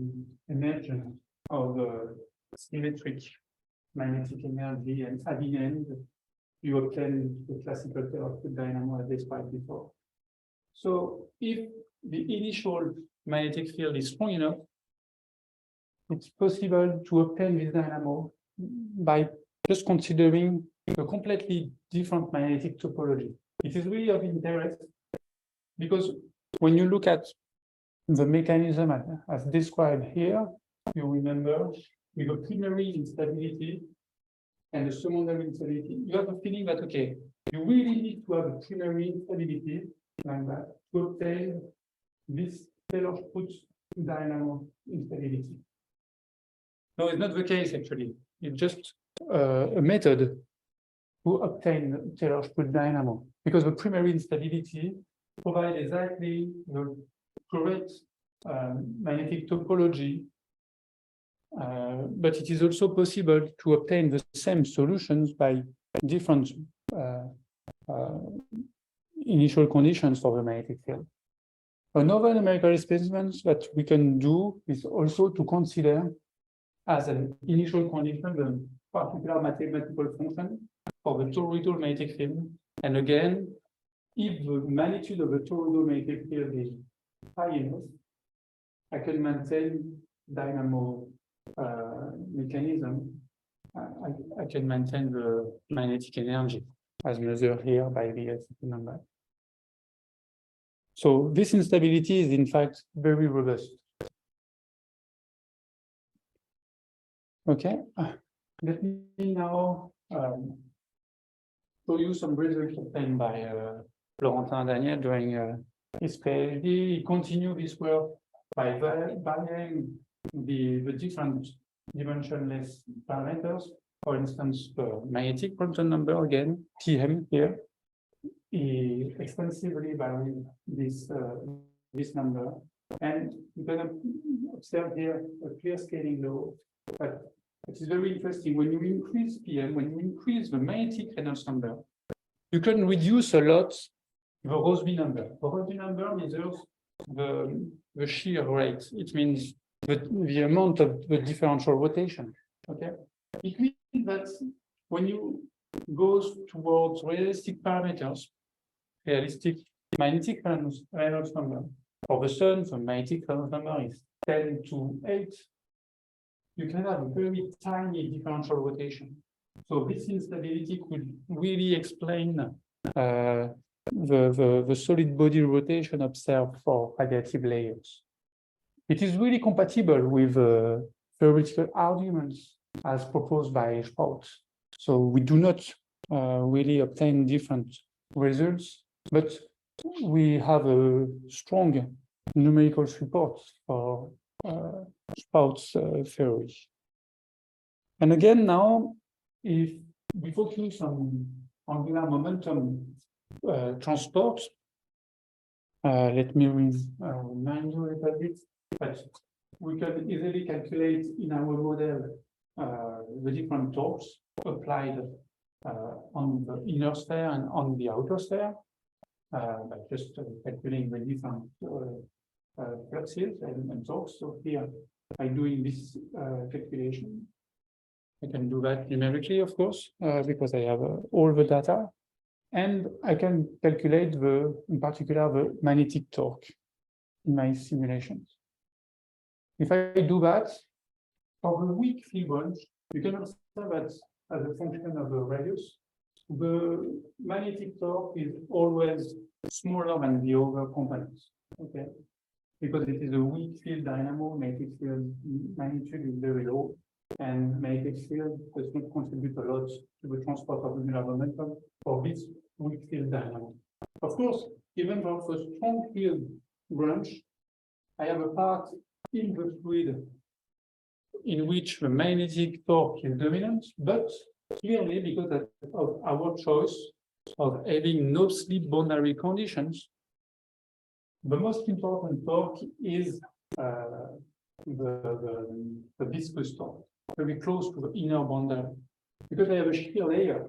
emergence of the symmetric magnetic energy, and at the end, you obtain the classical Tayler-Spruit dynamo as described before. So if the initial magnetic field is strong enough, it's possible to obtain this dynamo by just considering a completely different magnetic topology. It is really of interest because when you look at the mechanism as described here, you remember with a primary instability and a secondary instability, you have a feeling that, okay, you really need to have a primary instability like that to obtain this Tayler-Spruit dynamo instability. No, it's not the case actually. It's just a method to obtain Tayler-Spruit dynamo because the primary instability provides exactly the correct magnetic topology, but it is also possible to obtain the same solutions by different initial conditions for the magnetic field. Another numerical experiment that we can do is also to consider as an initial condition the particular mathematical function for the toroidal magnetic field. And again, if the magnitude of the toroidal magnetic field is high enough, I can maintain dynamo mechanism. I can maintain the magnetic energy as measured here by the number. So this instability is in fact very robust. Okay, let me now show you some results obtained by Florentin Daniel during his PhD. He continued this work by varying the different dimensionless parameters. For instance, the magnetic quantum number, again, Tm here. He extensively varied this number, and you can observe here a clear scaling law. But it is very interesting. When you increase Pm, when you increase the magnetic Reynolds number, you can reduce a lot the Rossby number. The Rossby number measures the shear rate. It means the amount of the differential rotation. Okay, it means that when you go towards realistic parameters, realistic magnetic Reynolds number for the Sun, the magnetic Reynolds number is 10 to 8. You can have a very tiny differential rotation. So this instability could really explain the solid body rotation observed for radiative layers. It is really compatible with theoretical arguments as proposed by Sprout. So we do not really obtain different results, but we have a strong numerical support for Sprout's theory. And again, now, if we focus on angular momentum transport, let me remind you a little bit that we can easily calculate in our model the different torques applied on the inner sphere and on the outer sphere by just calculating the different fluxes and torques. So here, by doing this calculation, I can do that numerically, of course, because I have all the data. And I can calculate in particular, the magnetic torque in my simulations. If I do that, for the weak field branch, you can observe that as a function of the radius, the magnetic torque is always smaller than the other components. Okay, because it is a weak field dynamo, magnetic field magnitude is very low, and magnetic field does not contribute a lot to the transport of angular momentum for this weak field dynamo. Of course, even for the strong field branch, I have a part in the fluid in which the magnetic torque is dominant, but clearly because of our choice of having no slip boundary conditions, the most important torque is the viscous torque, very close to the inner boundary. Because I have a shear layer,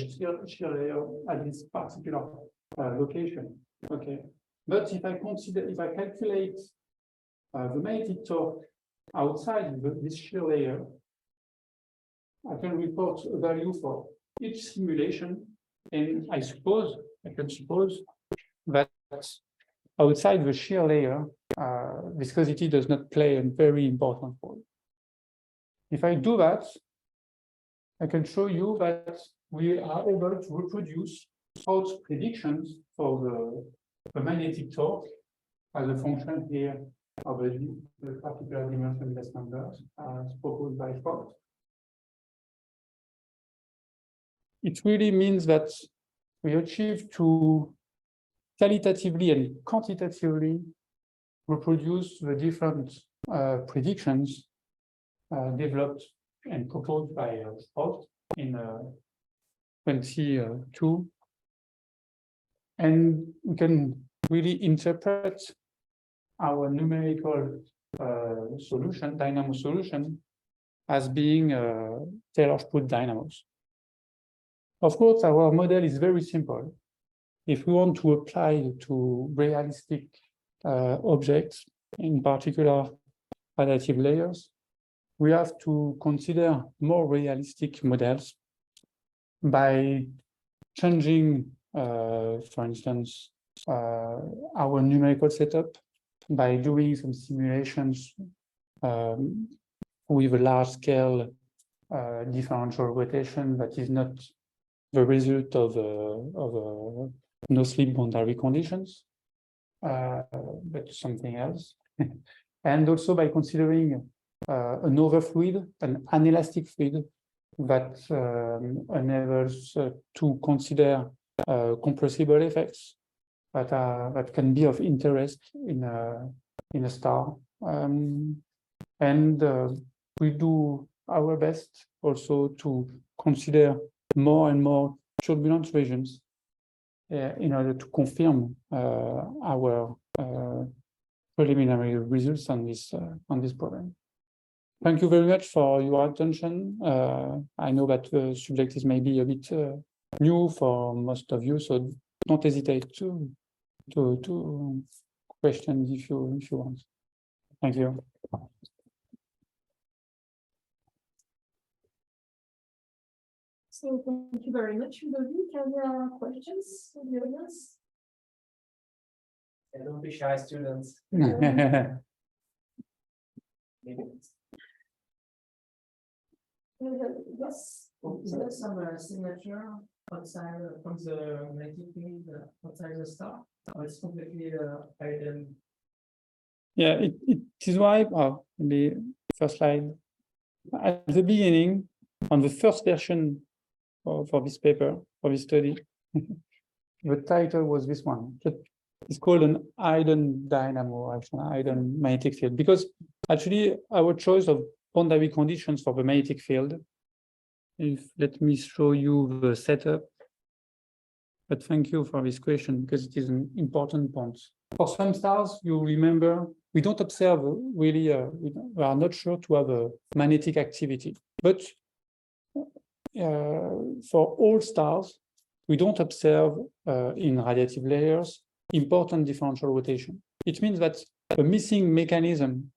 shear layer at this particular location. Okay, but if I calculate the magnetic torque outside this shear layer, I can report a value for each simulation, and I can suppose that outside the shear layer, viscosity does not play a very important role. If I do that, I can show you that we are able to reproduce Sprout's predictions for the magnetic torque as a function here of the particular dimensionless numbers as proposed by Sprout. It really means that we achieve to qualitatively and quantitatively reproduce the different predictions developed and proposed by Sprout in 2022. And we can really interpret our numerical solution, dynamo solution, as being Tayler-Spruit dynamos. Of course, our model is very simple. If we want to apply to realistic objects, in particular radiative layers, we have to consider more realistic models by changing, for instance, our numerical setup, by doing some simulations with a large-scale differential rotation that is not the result of no-slip boundary conditions, but something else. And also by considering another fluid, an inelastic fluid, that enables to consider compressible effects that can be of interest in a star. And we do our best also to consider more and more turbulent regions in order to confirm our preliminary results on this problem. Thank you very much for your attention. I know that the subject is maybe a bit new for most of you, so don't hesitate to question if you want. Thank you.
So thank you very much, Ludovic. Are there questions from the audience?
Yeah, don't be shy, students.
Maybe. Yes.
Is there some signature outside from the magnetic field outside the star? Or it's completely hidden?
Yeah, it is why, the first slide, at the beginning, on the first version for this paper, for this study, the title was this one. It's called an hidden dynamo, actually, hidden magnetic field, because actually our choice of boundary conditions for the magnetic field, let me show you the setup. But thank you for this question, because it is an important point. For some stars, you remember, we don't observe really, we are not sure to have a magnetic activity. But for all stars, we don't observe in radiative layers important differential rotation. It means that a missing mechanism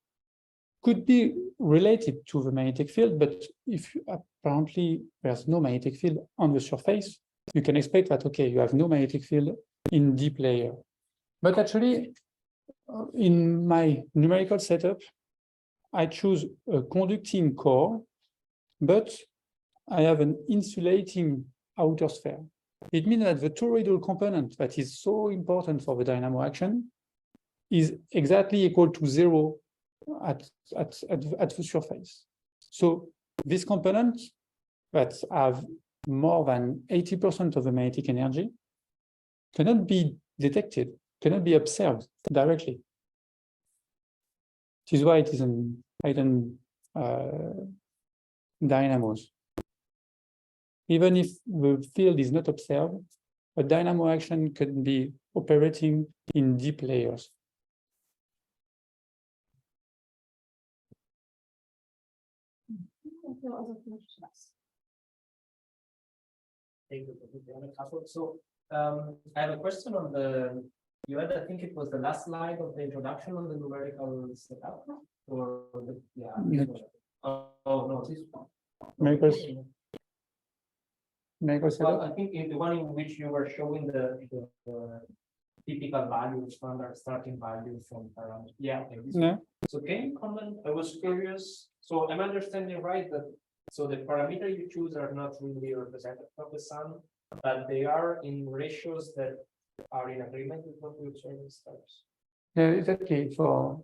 could be related to the magnetic field, but if apparently there's no magnetic field on the surface, you can expect that, okay, you have no magnetic field in deep layer. But actually, in my numerical setup, I choose a conducting core, but I have an insulating outer sphere. It means that the toroidal component that is so important for the dynamo action is exactly equal to 0 at the surface. So this component that have more than 80% of the magnetic energy cannot be detected, cannot be observed directly. This is why it is an hidden dynamos. Even if the field is not observed, a dynamo action can be operating in deep layers.
So I have a question on the, you had, I think it was the last slide of the introduction on the numerical setup, or the, yeah. Oh no, this one. Well, I think in the one in which you were showing the typical value, standard starting value from around. Yeah.
Yeah.
So can you comment? I was curious. So I'm understanding right that so the parameter you choose are not really representative of the sun, but they are in ratios that are in agreement with what we observe in stars.
Yeah, exactly. For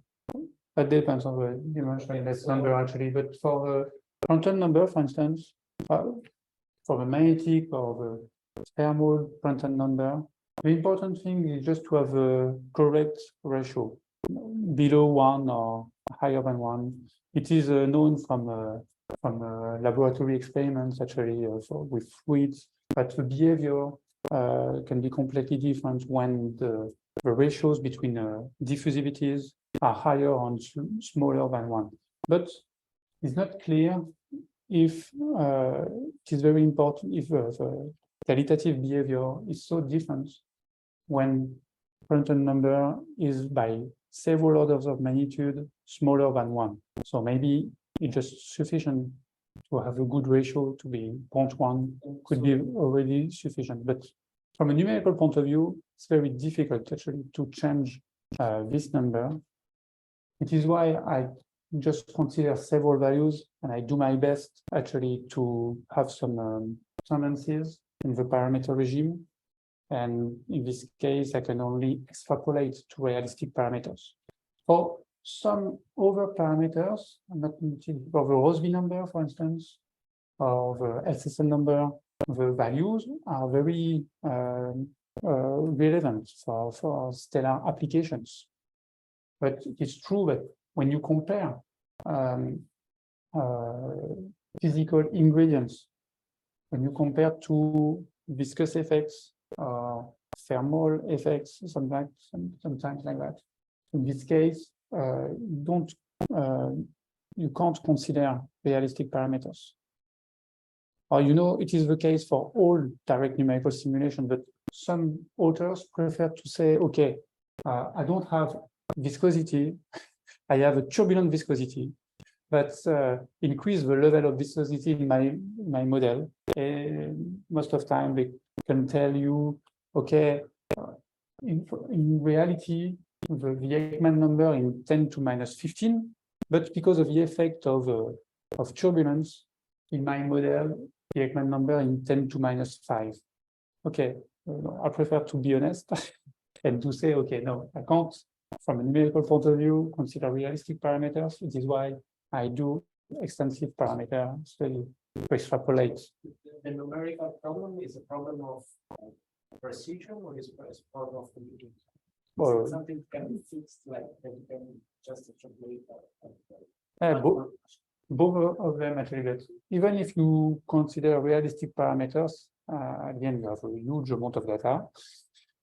that depends on the dimension that number actually, but for the quantum number, for instance, for the magnetic or the thermal quantum number, the important thing is just to have a correct ratio, below 1 or higher than 1. It is known from laboratory experiments actually with fluids, but the behavior can be completely different when the ratios between diffusivities are higher or smaller than 1. But it's not clear if it is very important if the qualitative behavior is so different when quantum number is by several orders of magnitude smaller than 1. So maybe it's just sufficient to have a good ratio to be 0.1 could be already sufficient. But from a numerical point of view, it's very difficult actually to change this number. It is why I just consider several values and I do my best actually to have some tendencies in the parameter regime. And in this case, I can only extrapolate to realistic parameters. For some other parameters, I'm not for the Rossby number, for instance, or the SSL number, the values are very relevant for stellar applications. But it's true that when you compare physical ingredients, when you compare to viscous effects, thermal effects, sometimes like that. In this case, you can't consider realistic parameters. Or it is the case for all direct numerical simulation, but some authors prefer to say, okay, I don't have viscosity, I have a turbulent viscosity, but increase the level of viscosity in my model. Most of the time they can tell you, okay, in reality, the Ekman number in 10 to minus 15, but because of the effect of turbulence in my model, the Ekman number in 10 to minus 5. Okay, I prefer to be honest and to say, okay, no, I can't, from a numerical point of view, consider realistic parameters. It is why I do extensive parameter study to extrapolate.
The numerical problem is a problem of precision, or is a problem of computing?
Well,
something can be fixed, like that you can just extrapolate.
Both of them actually, but even if you consider realistic parameters, again, you have a huge amount of data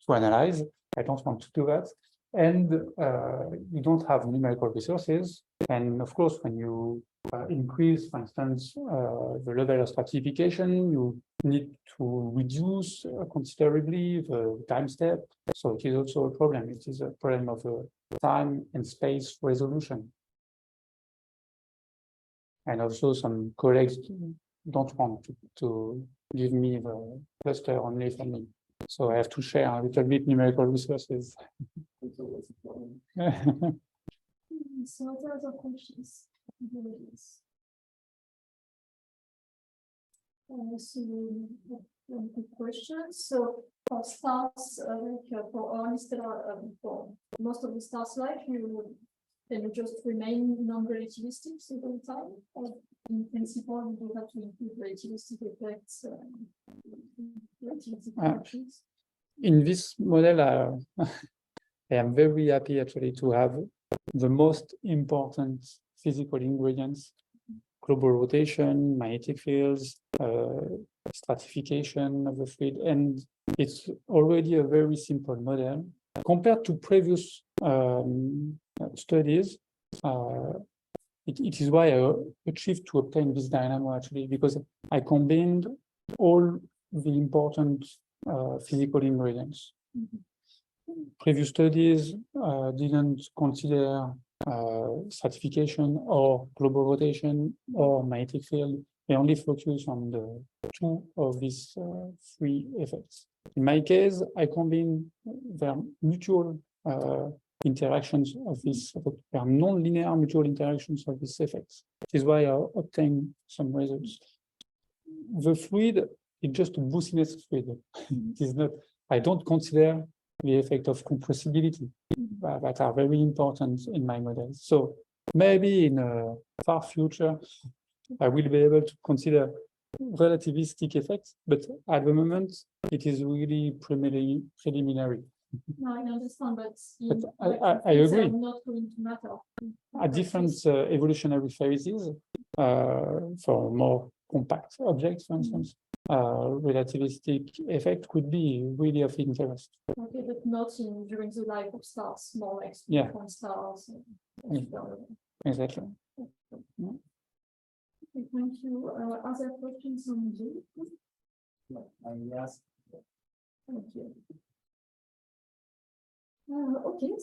to analyze. I don't want to do that. And you don't have numerical resources. And of course, when you increase, for instance, the level of stratification, you need to reduce considerably the time step. So it is also a problem. It is a problem of time and space resolution. And also some colleagues don't want to give me the cluster only for me. So I have to share a little bit numerical resources.
So what are the questions? So one quick question. So for stars, for early stellar, for most of the stars life, can you just remain non-relativistic all the time? Or in principle, you do have to include relativistic effects, relativistic functions?
In this model, I am very happy actually to have the most important physical ingredients: global rotation, magnetic fields, stratification of the fluid, and it's already a very simple model compared to previous studies. It is why I achieved to obtain this dynamo actually, because I combined all the important physical ingredients. Previous studies didn't consider stratification or global rotation or magnetic field. They only focus on the two of these three effects. In my case, I combine their mutual interactions of this, their non-linear mutual interactions of these effects. This is why I obtain some results. The fluid is just a boostiness fluid. It is not. I don't consider the effect of compressibility that are very important in my models. So maybe in a far future, I will be able to consider relativistic effects, but at the moment, it is really preliminary.
No, I understand, but
I agree.
Not going to matter.
At different evolutionary phases, for more compact objects, for instance, relativistic effect could be really of interest.
Okay, but not during the life of stars, more like different stars.
Exactly.
Okay, thank you. Other questions on Zoom? Thank you. Okay.